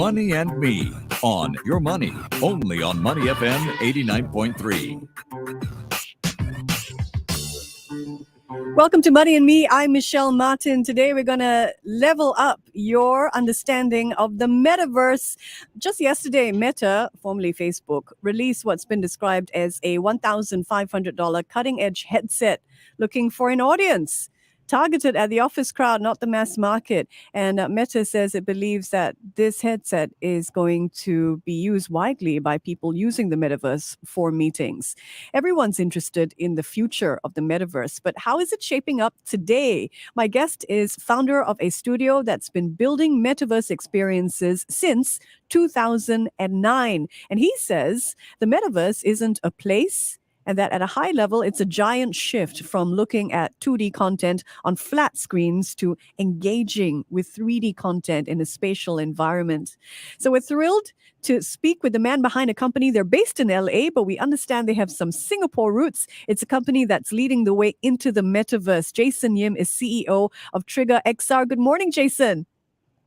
Money and Me on Your Money, only on Money FM 89.3. Welcome to Money and Me. I'm Michelle Martin. Today we're going to level up your understanding of the metaverse. Just yesterday, Meta, formerly Facebook, released what's been described as a $1,500 cutting-edge headset looking for an audience targeted at the office crowd, not the mass market. And Meta says it believes that this headset is going to be used widely by people using the metaverse for meetings. Everyone's interested in the future of the metaverse, but how is it shaping up today? My guest is founder of a studio that's been building metaverse experiences since 2009. And he says the metaverse isn't a place, and that at a high level, it's a giant shift from looking at 2D content on flat screens to engaging with 3D content in a spatial environment. So we're thrilled to speak with the man behind a company. They're based in LA, but we understand they have some Singapore roots. It's a company that's leading the way into the metaverse. Jason Yim is CEO of Trigger XR. Good morning, Jason.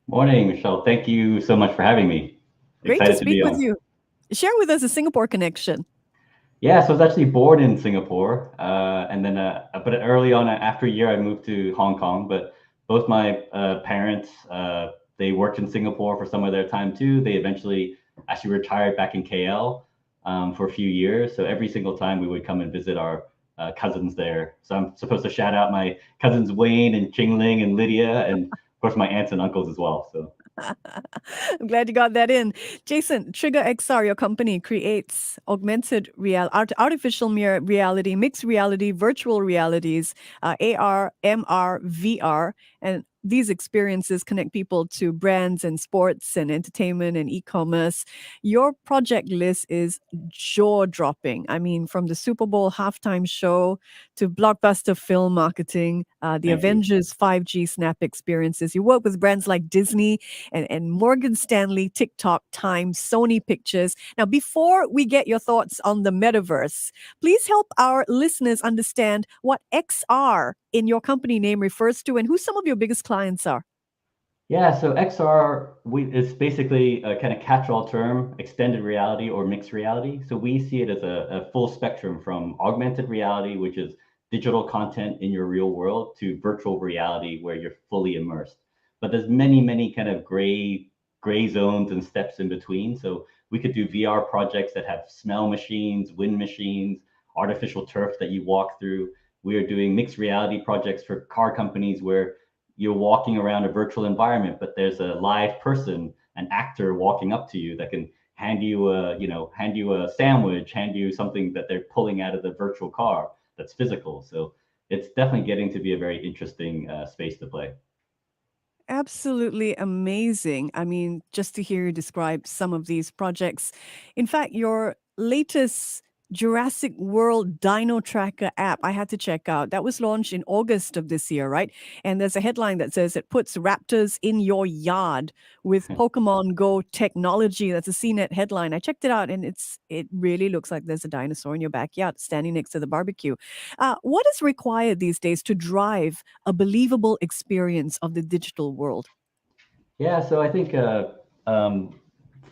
Morning, Michelle. Thank you so much for having me. Great to speak with you. Share with us a Singapore connection. Yeah, so I was actually born in Singapore, and then but early on, after a year, I moved to Hong Kong. But both my parents, they worked in Singapore for some of their time too. They eventually actually retired back in KL for a few years. So every single time we would come and visit our cousins there. So I'm supposed to shout out my cousins Wayne and Chingling and Lydia, and of course my aunts and uncles as well. So. I'm glad you got that in. Jason, Trigger XR, your company, creates augmented reality, artificial reality, mixed reality, virtual realities, AR, MR, VR, and these experiences connect people to brands and sports and entertainment and e-commerce. Your project list is jaw-dropping. I mean, from the Super Bowl halftime show to blockbuster film marketing, the Avengers 5G Snap experiences. You work with brands like Disney and Morgan Stanley, TikTok, Time, Sony Pictures. Now, before we get your thoughts on the metaverse, please help our listeners understand what XR in your company name refers to and who some of your biggest clients are. Yeah, so XR is basically a kind of catch-all term, extended reality or mixed reality. So we see it as a full spectrum from augmented reality, which is digital content in your real world, to virtual reality where you're fully immersed. But there's many kind of gray zones and steps in between. So we could do VR projects that have smell machines, wind machines, artificial turf that you walk through. We are doing mixed reality projects for car companies where you're walking around a virtual environment, but there's a live person, an actor walking up to you that can hand you a sandwich, hand you something that they're pulling out of the virtual car that's physical. So it's definitely getting to be a very interesting space to play. Absolutely amazing. I mean, just to hear you describe some of these projects. In fact, your latest Jurassic World Dino Tracker app, I had to check out. That was launched in August of this year, right? And there's a headline that says it puts raptors in your yard with Pokemon Go technology. That's a CNET headline. I checked it out, and it really looks like there's a dinosaur in your backyard standing next to the barbecue. What is required these days to drive a believable experience of the digital world? Yeah, so I think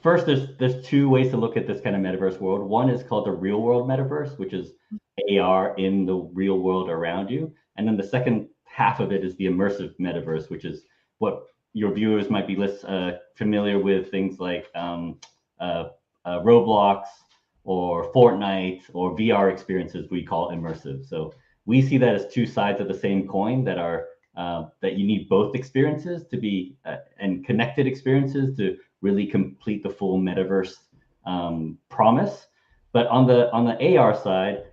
first, there's two ways to look at this kind of metaverse world. One is called the real world metaverse, which is AR in the real world around you. And then the second half of it is the immersive metaverse, which is what your viewers might be less familiar with, things like Roblox or Fortnite or VR experiences we call immersive. So we see that as two sides of the same coin that are that you need both experiences to be and connected experiences to really complete the full metaverse promise. But on the AR side,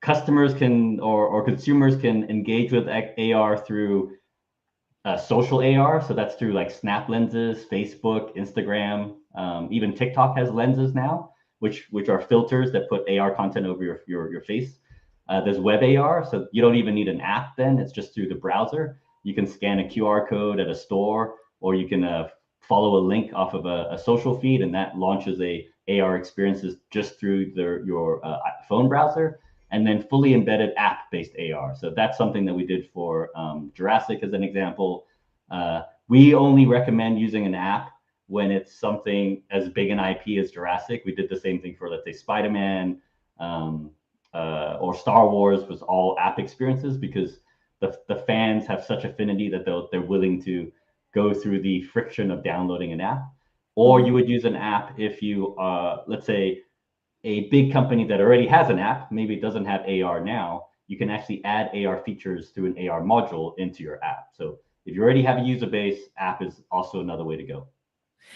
customers can or consumers can engage with AR through social AR. So that's through like Snap lenses, Facebook, Instagram, even TikTok has lenses now, which are filters that put AR content over your face. There's web AR, so you don't even need an app then. It's just through the browser. You can scan a QR code at a store, or you can follow a link off of a social feed, and that launches a AR experiences just through your phone browser. And then fully embedded app-based AR. So that's something that we did for Jurassic as an example. We only recommend using an app when it's something as big an IP as Jurassic. We did the same thing for, let's say, Spider-Man, or Star Wars was all app experiences, because the fans have such affinity that they're willing to go through the friction of downloading an app. Or you would use an app if you, let's say, a big company that already has an app, maybe it doesn't have AR now, you can actually add AR features through an AR module into your app. So if you already have a user base, app is also another way to go.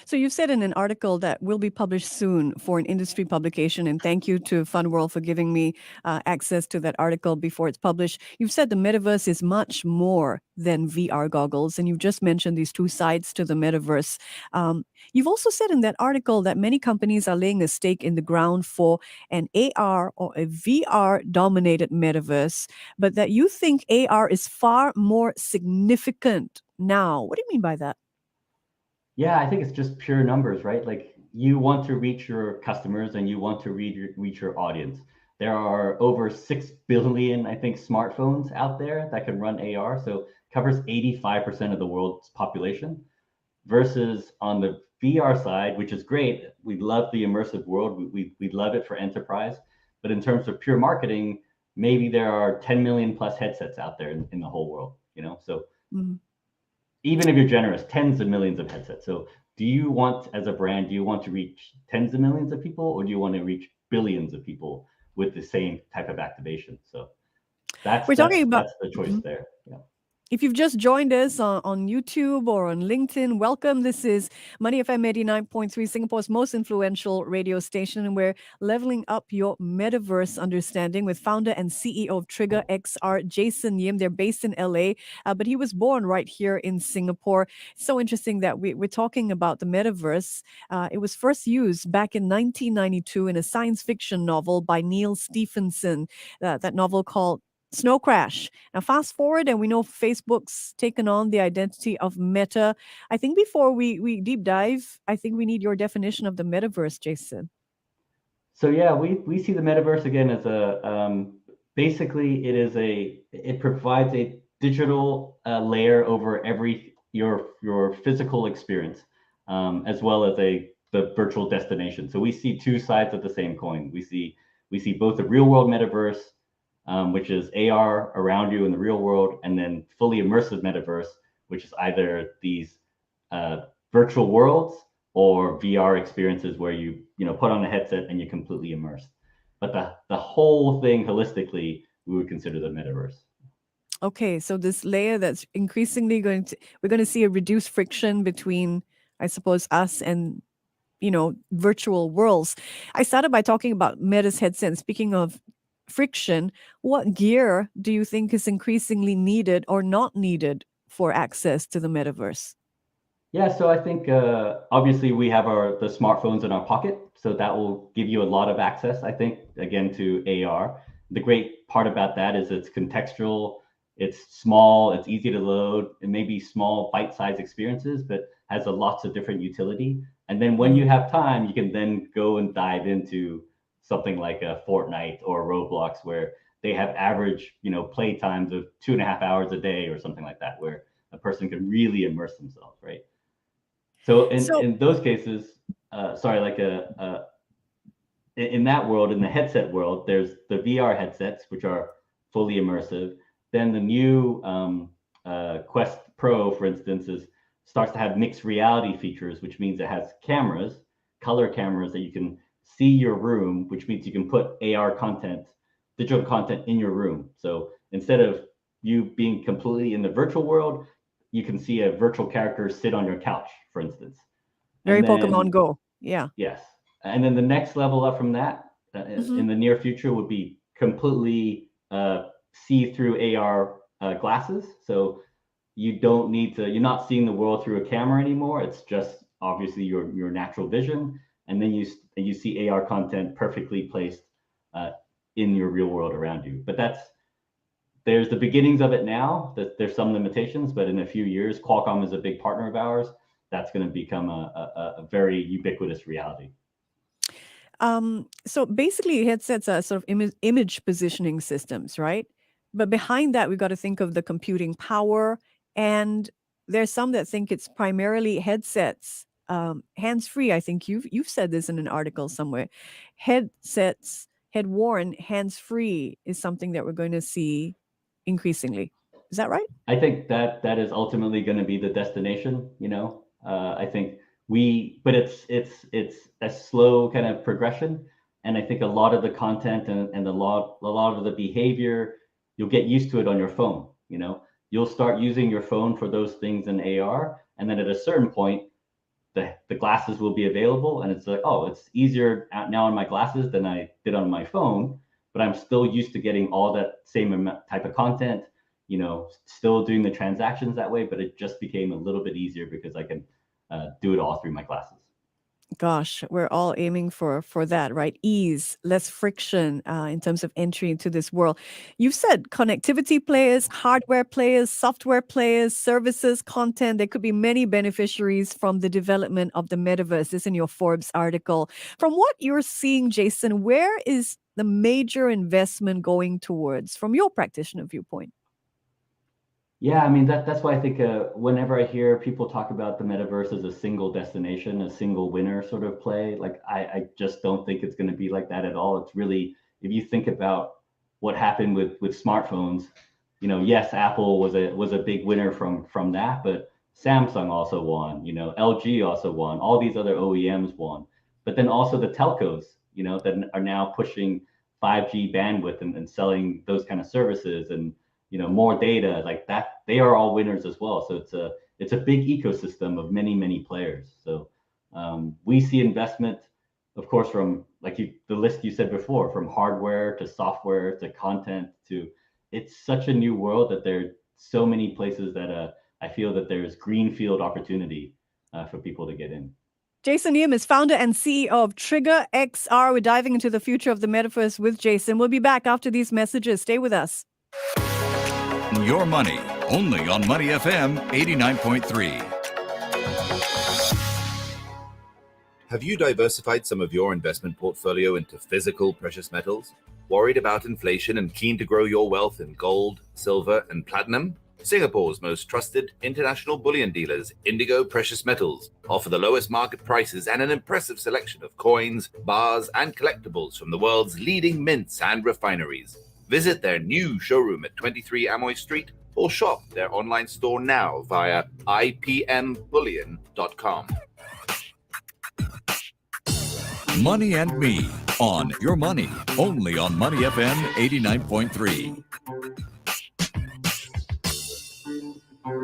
So you said in an article that will be published soon for an industry publication, and thank you to Fun World for giving me access to that article before it's published. You've said the metaverse is much more than VR goggles, and you've just mentioned these two sides to the metaverse. You've also said in that article that many companies are laying a stake in the ground for an AR or a VR dominated metaverse, but that you think AR is far more significant now. What do you mean by that? Yeah, I think it's just pure numbers, right? Like, you want to reach your customers and you want to reach your audience. There are over 6 billion, I think, smartphones out there that can run AR. So covers 85% of the world's population, versus on the VR side, which is great. We love the immersive world. We love it for enterprise. But in terms of pure marketing, maybe there are 10 million plus headsets out there in the whole world, So Mhm. even if you're generous, tens of millions of headsets. So do you want, as a brand, do you want to reach tens of millions of people, or do you want to reach billions of people with the same type of activation? So that's We're talking that's about. that's the choice there. Yeah. If you've just joined us on YouTube or on LinkedIn, welcome. This is Money FM 89.3, Singapore's most influential radio station, and we're leveling up your metaverse understanding with founder and CEO of Trigger XR, Jason Yim. They're based in LA, but he was born right here in Singapore. It's so interesting that we're talking about the metaverse. It was first used back in 1992 in a science fiction novel by Neil Stephenson, that novel called Snow Crash. Now, fast forward, and we know Facebook's taken on the identity of Meta. I think before we deep dive, I think we need your definition of the metaverse, Jason. So yeah, we see the metaverse again as a, basically it provides a digital layer over your physical experience, as well as the virtual destination. So we see two sides of the same coin. We see both the real world metaverse, which is AR around you in the real world, and then fully immersive metaverse, which is either these virtual worlds or VR experiences where you put on a headset and you're completely immersed. But the whole thing holistically, we would consider the metaverse. Okay, so this layer that's increasingly we're going to see a reduced friction between, I suppose, us and virtual worlds. I started by talking about Meta's headset. And speaking of friction, what gear do you think is increasingly needed or not needed for access to the metaverse? Yeah, so I think obviously we have the smartphones in our pocket, so that will give you a lot of access, I think, again, to AR. The great part about that is it's contextual, it's small, it's easy to load, it may be small bite-sized experiences, but has lots of different utility. And then when you have time, you can then go and dive into something like a Fortnite or Roblox, where they have average, play times of 2.5 hours a day or something like that, where a person can really immerse themselves, right? So So, in those cases, sorry, like in that world, in the headset world, there's the VR headsets, which are fully immersive. Then the new Quest Pro, for instance, starts to have mixed reality features, which means it has cameras, color cameras that you can see your room, which means you can put AR content, digital content in your room. So instead of you being completely in the virtual world, you can see a virtual character sit on your couch, for instance. very And Pokemon then, Go. Yeah. yes. And then the next level up from that Hmm. in the near future would be completely see-through AR glasses. So you're not seeing the world through a camera anymore. It's just obviously your natural vision. And then you see AR content perfectly placed uh, in your real world around you. But there's the beginnings of it now. There's some limitations, but in a few years, Qualcomm is a big partner of ours. That's going to become a very ubiquitous reality. So basically, headsets are sort of image positioning systems, right? But behind that, we've got to think of the computing power and there's some that think it's primarily headsets, hands-free. I think you've said this in an article somewhere. Headsets, head-worn, hands-free is something that we're going to see increasingly. Is that right? I think that is ultimately going to be the destination. I think but it's a slow kind of progression, and I think a lot of the content and a lot of the behavior, you'll get used to it on your phone. You'll start using your phone for those things in AR, and then at a certain point, the glasses will be available, and it's like, oh, it's easier now on my glasses than I did on my phone, but I'm still used to getting all that same type of content, still doing the transactions that way, but it just became a little bit easier because I can do it all through my glasses. Gosh, we're all aiming for that, right? Ease, less friction in terms of entry into this world. You've said connectivity players, hardware players, software players, services, content. There could be many beneficiaries from the development of the metaverse. This in your Forbes article. From what you're seeing, Jason, where is the major investment going towards from your practitioner viewpoint? Yeah, I mean that's why I think whenever I hear people talk about the metaverse as a single destination, a single winner sort of play, like I just don't think it's going to be like that at all. It's really, if you think about what happened with smartphones, yes, Apple was a big winner from that, but Samsung also won, LG also won, all these other OEMs won, but then also the telcos, that are now pushing 5G bandwidth and selling those kind of services and more data like that, they are all winners as well. So it's a big ecosystem of many players. So we see investment, of course, from the list you said before, from hardware to software to content to, it's such a new world that there are so many places that I feel that there's greenfield opportunity for people to get in. Jason Yim is founder and CEO of Trigger XR. We're diving into the future of the metaverse with Jason. We'll be back after these messages. Stay with us. Your money, only on Money FM 89.3. Have you diversified some of your investment portfolio into physical precious metals? Worried about inflation and keen to grow your wealth in gold, silver, and platinum? Singapore's most trusted international bullion dealers, Indigo Precious Metals, offer the lowest market prices and an impressive selection of coins, bars, and collectibles from the world's leading mints and refineries. Visit their new showroom at 23 Amoy Street or shop their online store now via ipmbullion.com. Money and Me on Your Money, only on Money FM 89.3.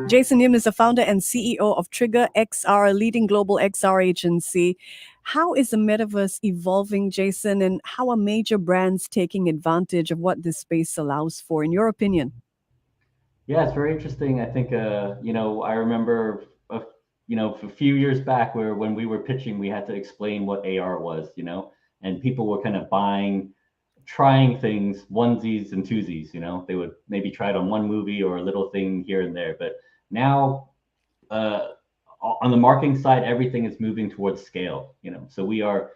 Jason Yim is the founder and CEO of Trigger XR, a leading global XR agency. How is the metaverse evolving, Jason, and how are major brands taking advantage of what this space allows for, in your opinion? Yeah, it's very interesting. I think, I remember, a few years back where when we were pitching, we had to explain what AR was, and people were kind of trying things, onesies and twosies, they would maybe try it on one movie or a little thing here and there. But now, on the marketing side, everything is moving towards scale, so we are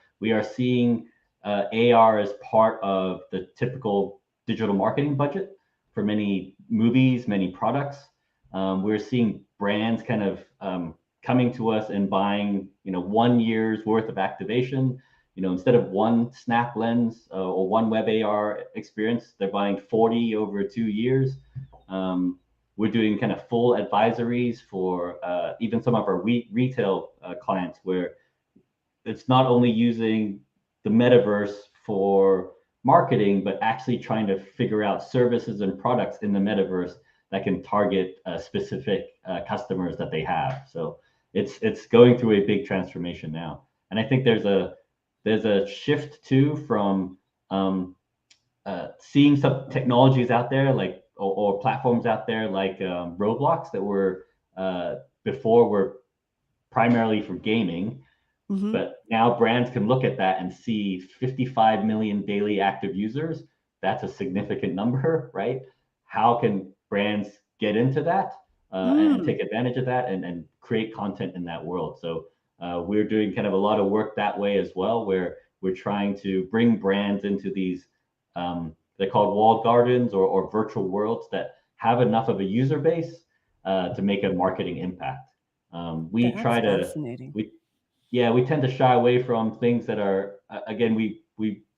seeing AR as part of the typical digital marketing budget for many movies, many products. We're seeing brands kind of coming to us and buying 1 year's worth of activation. Instead of one snap lens or one web AR experience, they're buying 40 over 2 years. We're doing kind of full advisories for even some of our retail clients, where it's not only using the metaverse for marketing, but actually trying to figure out services and products in the metaverse that can target specific customers that they have. So it's going through a big transformation now, and I think there's a shift too from seeing some technologies out there or platforms out there like Roblox that were before were primarily for gaming. Mm-hmm. But now brands can look at that and see 55 million daily active users. That's a significant number, right? How can brands get into that and take advantage of that and create content in that world? So we're doing kind of a lot of work that way as well, where we're trying to bring brands into these, they're called walled gardens or virtual worlds that have enough of a user base to make a marketing impact. We That's try to fascinating. we tend to shy away from things that are again we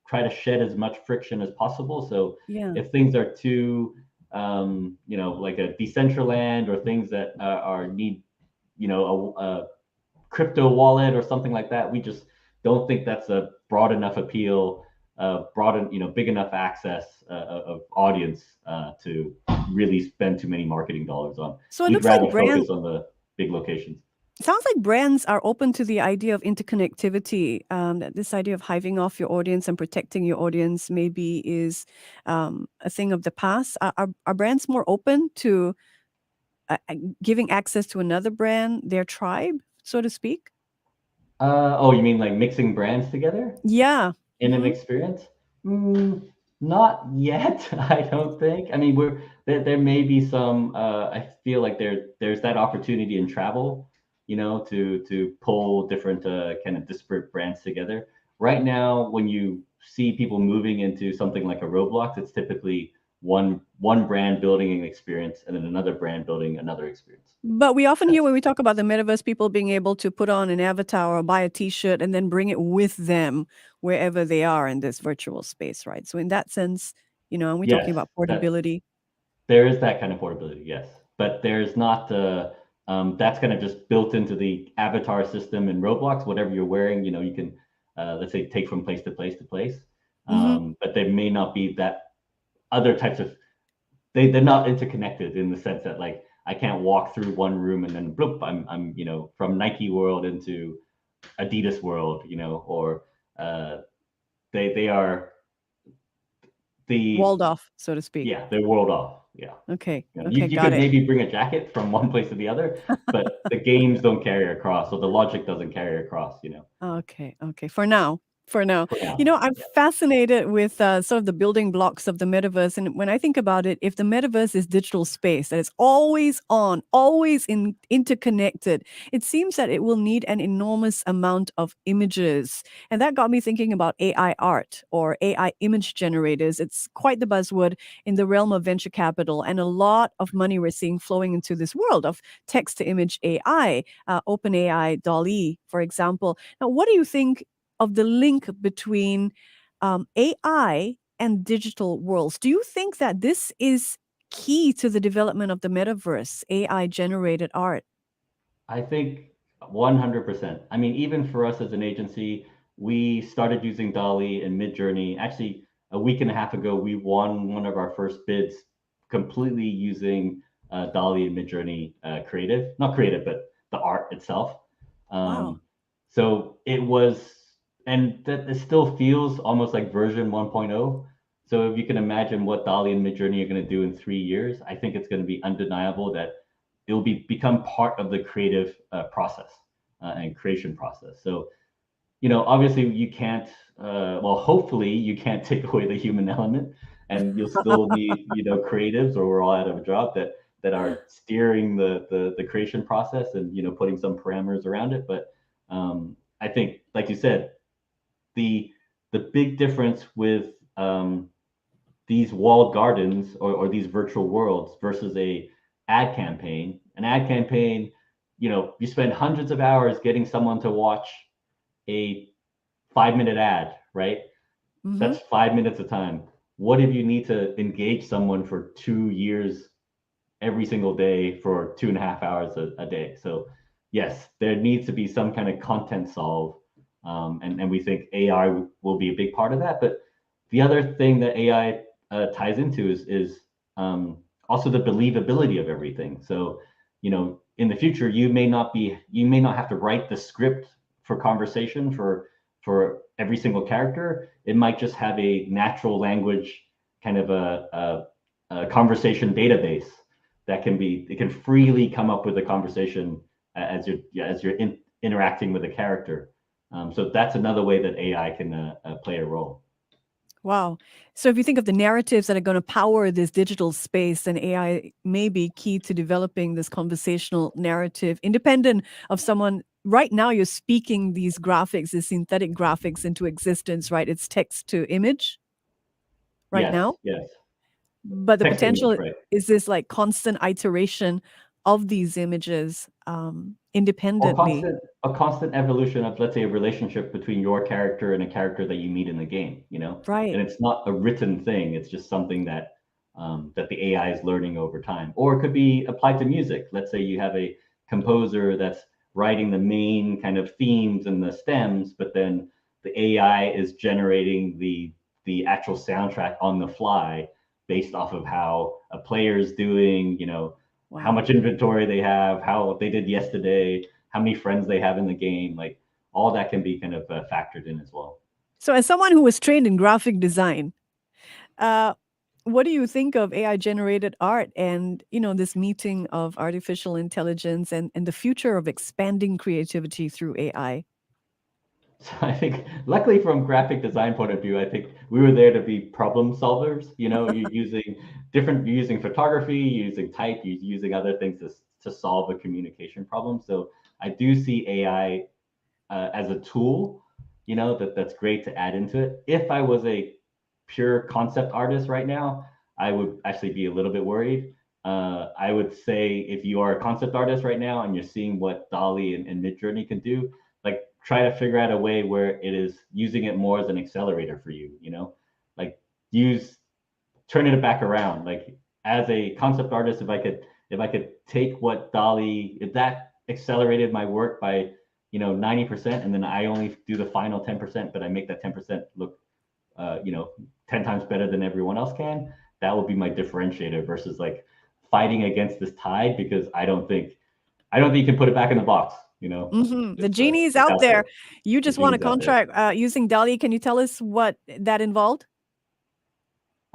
try to shed as much friction as possible. So Yeah. if things are too like a Decentraland or things that are need a crypto wallet or something like that, we just don't think that's a broad enough appeal, big enough access of audience to really spend too many marketing dollars on. So it We'd looks like rather focus on the big locations. sounds like brands are open to the idea of interconnectivity. That this idea of hiving off your audience and protecting your audience maybe is a thing of the past. Are brands more open to giving access to another brand, their tribe, so to speak? Oh, you mean like mixing brands together Yeah. in an experience? Not yet, I don't think. I mean, there may be some. I feel like there's that opportunity in travel, to pull different kind of disparate brands together. Right now, when you see people moving into something like a Roblox, it's typically one brand building an experience and then another brand building another experience. But we often hear when we talk about the metaverse, people being able to put on an avatar or buy a T-shirt and then bring it with them wherever they are in this virtual space, right? So in that sense, and we're talking Yes, about that portability. there is that kind of portability, yes, but there's not that's kind of just built into the avatar system in Roblox. Whatever you're wearing, you can let's say take from place to place to place, but there may not be that other types of they're not interconnected in the sense that like I can't walk through one room and then bloop, I'm from Nike world into Adidas world, or they are the Walled off, so to speak. they're world off. Yeah. Okay. You, Okay. you Got could it. maybe bring a jacket from one place to the other, but the games don't carry across, so the logic doesn't carry across. Okay. Okay. For now. For now. For now. I'm Yeah. fascinated with sort of the building blocks of the metaverse. And when I think about it, if the metaverse is digital space that is always on, always interconnected, it seems that it will need an enormous amount of images. And that got me thinking about AI art or AI image generators. It's quite the buzzword in the realm of venture capital, and a lot of money we're seeing flowing into this world of text to image AI, OpenAI, DALL-E, for example. Now, what do you think of the link between AI and digital worlds? Do you think that this is key to the development of the metaverse, AI generated art? I think 100%. I mean, even for us as an agency, we started using Dolly and Midjourney. Actually, a week and a half ago, we won one of our first bids completely using Dolly and Midjourney creative, not creative, but the art itself. Wow. So it was, and that it still feels almost like version 1.0. So if you can imagine what Dolly and Midjourney are going to do in 3 years, I think it's going to be undeniable that it will become part of the creative process and creation process. So, obviously you can't, hopefully you can't take away the human element, and you'll still need, creatives, or we're all out of a job that are steering the creation process and, putting some parameters around it. But I think, like you said, the big difference with these walled gardens or these virtual worlds versus an ad campaign, you spend hundreds of hours getting someone to watch a 5-minute ad, right? That's 5 minutes of time. What if you need to engage someone for 2 years every single day for 2.5 hours a day? So yes, there needs to be some kind of content solve, and we think AI will be a big part of that. But the other thing that AI ties into is also the believability of everything. So, in the future, you may not have to write the script for conversation for every single character. It might just have a natural language kind of a conversation database that can freely come up with a conversation as you're interacting with a character. So that's another way that AI can play a role. Wow. So if you think of the narratives that are going to power this digital space, then AI may be key to developing this conversational narrative, independent of someone. Right now, you're speaking these graphics, these synthetic graphics into existence, right? It's text to image right now. Yes. But the Text to image, potential right. is this like constant iteration of these images Or independently. a constant evolution of, let's say, a relationship between your character and a character that you meet in the game, you know? Right. And it's not a written thing, it's just something that that the AI is learning over time. Or it could be applied to music. Let's say you have a composer that's writing the main kind of themes and the stems, but then the AI is generating the actual soundtrack on the fly based off of how a player's doing, you know, how Wow. much inventory they have, how they did yesterday, how many friends they have in the game, like all that can be kind of factored in as well. So, as someone who was trained in graphic design, uh, what do you think of AI generated art and, you know, this meeting of artificial intelligence and the future of expanding creativity through AI? So I think, luckily, from graphic design point of view, I think we were there to be problem solvers. You know, you're using photography, you're using type, you're using other things to solve a communication problem. So I do see AI as a tool, you know, that's great to add into it. If I was a pure concept artist right now, I would actually be a little bit worried. I would say if you are a concept artist right now and you're seeing what DALL-E and Midjourney can do, like try to figure out a way where it is using it more as an accelerator for you, you know, like turning it back around. Like as a concept artist, if I could take what DALL-E, if that accelerated my work by, you know, 90%, and then I only do the final 10%, but I make that 10% look, you know, 10 times better than everyone else can, that would be my differentiator versus like fighting against this tide, because I don't think you can put it back in the box, you know. The genie is It's out out there. there. You The just want a genie's out there. contract using DALL-E. Can you tell us what that involved?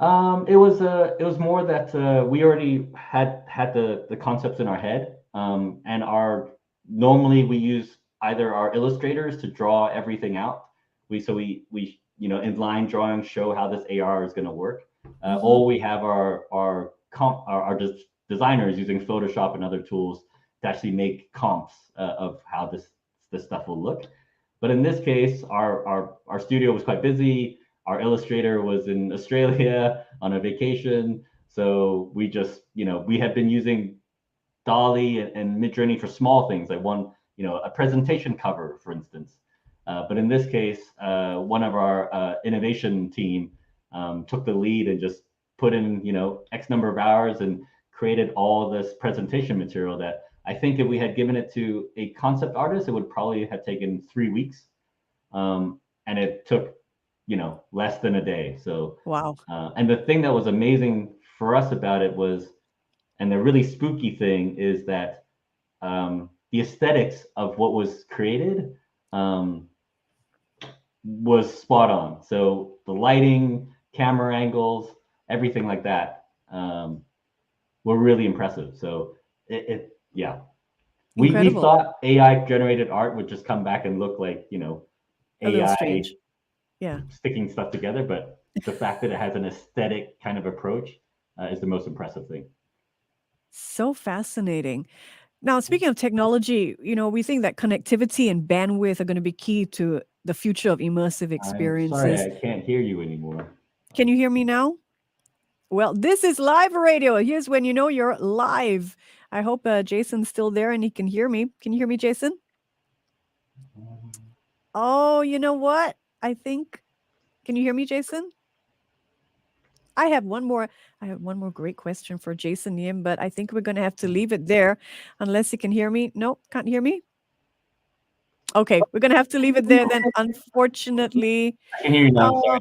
It was more that we already had the concepts in our head, and normally we use either our illustrators to draw everything out. We you know, in line drawings show how this AR is going to work, or we have our designers using Photoshop and other tools to actually make comps of how this stuff will look. But in this case, our studio was quite busy. Our illustrator was in Australia on a vacation. So we just, you know, we had been using DALL-E and Midjourney for small things, like you know, a presentation cover, for instance. But in this case, one of our innovation team took the lead and just put in, you know, X number of hours and created all this presentation material that I think if we had given it to a concept artist, it would probably have taken 3 weeks. And it took, you know, less than a day. So, Wow. and the thing that was amazing for us about it was, and the really spooky thing is that the aesthetics of what was created was spot on. So the lighting, camera angles, everything like that were really impressive. So yeah, we Incredible. thought AI generated art would just come back and look like, you know, A little AI strange. Yeah. sticking stuff together, but the fact that it has an aesthetic kind of approach is the most impressive thing. So fascinating. Now, speaking of technology, you know, we think that connectivity and bandwidth are going to be key to the future of immersive I'm sorry, experiences. I can't hear you anymore. Can you hear me now? Well, this is live radio. Here's when you know you're live. I hope Jason's still there and he can hear me. Can you hear me, Jason? Oh, you know what? I think. Can you hear me, Jason? I have one more great question for Jason Yim, but I think we're going to have to leave it there unless you can hear me. No, can't hear me. Okay, we're going to have to leave it there then, unfortunately. I can hear you now. Sorry.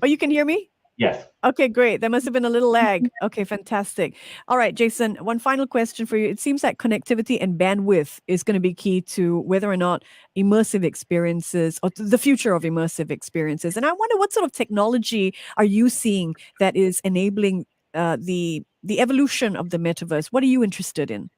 Oh, you can hear me? Yes. Okay, great. There must have been a little lag. Okay, fantastic. All right, Jason, one final question for you. It seems that connectivity and bandwidth is going to be key to whether or not immersive experiences or the future of immersive experiences. And I wonder, what sort of technology are you seeing that is enabling the evolution of the metaverse? What are you interested in?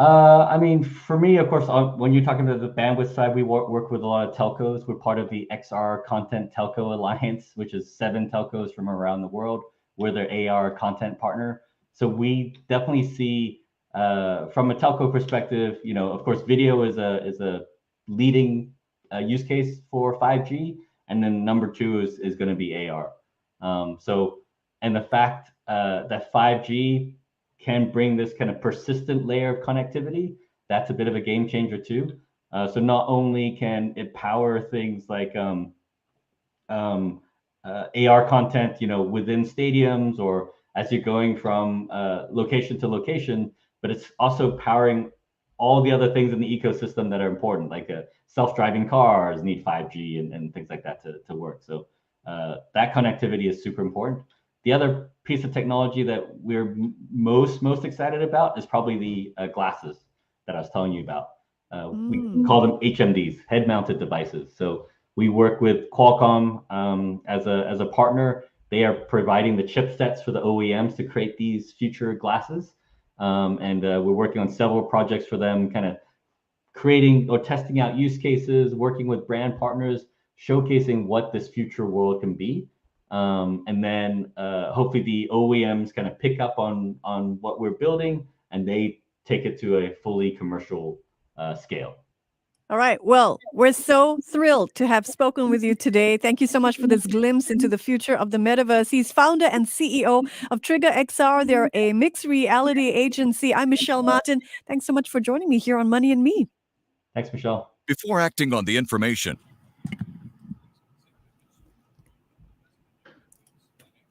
I mean, for me, of course, when you're talking about the bandwidth side, we work with a lot of telcos. We're part of the XR Content Telco Alliance, which is 7 telcos from around the world. We're their AR content partner. So we definitely see, from a telco perspective, you know, of course, video is a leading use case for 5G, and then number 2 is going to be AR. So, and the fact that 5G can bring this kind of persistent layer of connectivity, that's a bit of a game changer too. So not only can it power things like AR content, within stadiums or as you're going from location to location, but it's also powering all the other things in the ecosystem that are important, like self-driving cars need 5G and things like that to work. So that connectivity is super important. The other piece of technology that we're most excited about is probably the glasses that I was telling you about. We call them HMDs, head-mounted devices. So we work with Qualcomm as a partner. They are providing the chipsets for the OEMs to create these future glasses. And we're working on several projects for them, kind of creating or testing out use cases, working with brand partners, showcasing what this future world can be. And then hopefully the OEMs kind of pick up on what we're building and they take it to a fully commercial scale. All right. Well, we're so thrilled to have spoken with you today. Thank you so much for this glimpse into the future of the metaverse. He's founder and CEO of Trigger XR. They're a mixed reality agency. I'm Michelle Martin. Thanks so much for joining me here on Money and Me. Thanks, Michelle. Before acting on the information,